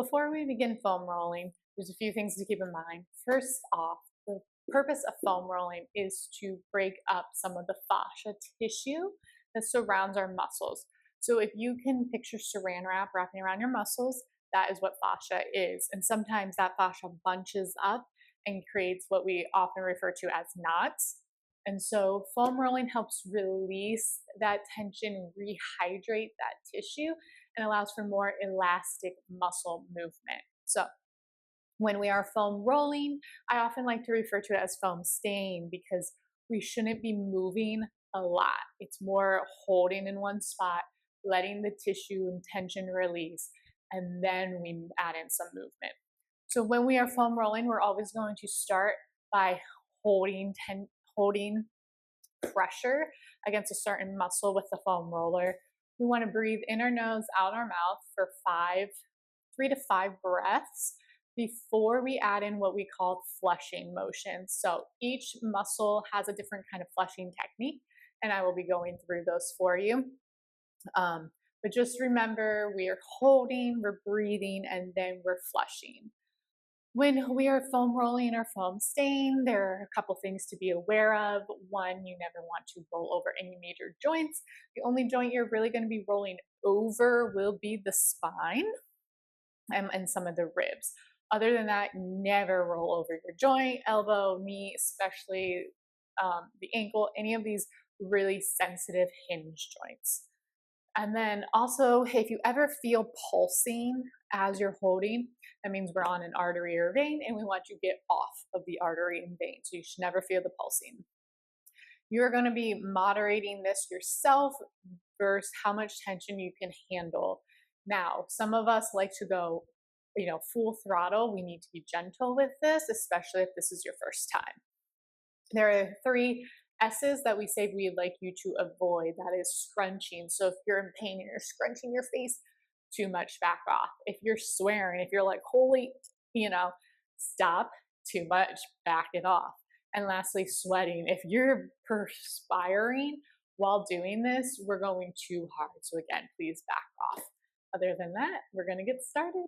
Before we begin foam rolling, there's a few things to keep in mind. First off, the purpose of foam rolling is to break up some of the fascia tissue that surrounds our muscles. So if you can picture saran wrap wrapping around your muscles, that is what fascia is. And sometimes that fascia bunches up and creates what we often refer to as knots. And so foam rolling helps release that tension, rehydrate that tissue, and allows for more elastic muscle movement. So when we are foam rolling, I often like to refer to it as foam staying because we shouldn't be moving a lot. It's more holding in one spot, letting the tissue and tension release, and then we add in some movement. So when we are foam rolling, we're always going to start by holding pressure against a certain muscle with the foam roller. We want to breathe in our nose, out our mouth for 3 to 5 breaths before we add in what we call flushing motions. So each muscle has a different kind of flushing technique, and I will be going through those for you. But just remember, we are holding, we're breathing, and then we're flushing. When we are foam rolling or foam staying, there are a couple things to be aware of. One, you never want to roll over any major joints. The only joint you're really going to be rolling over will be the spine and some of the ribs. Other than that, never roll over your joint, elbow, knee, especially the ankle, any of these really sensitive hinge joints. And then also, if you ever feel pulsing as you're holding, that means we're on an artery or vein and we want you to get off of the artery and vein. So you should never feel the pulsing. You're going to be moderating this yourself versus how much tension you can handle. Now, some of us like to go, full throttle. We need to be gentle with this, especially if this is your first time. There are 3 S's that we say we'd like you to avoid. That is scrunching. So if you're in pain and you're scrunching your face, too much, back off. If you're swearing, if you're like, holy, stop, too much, back it off. And lastly, sweating. If you're perspiring while doing this, we're going too hard. So again, please back off. Other than that, we're going to get started.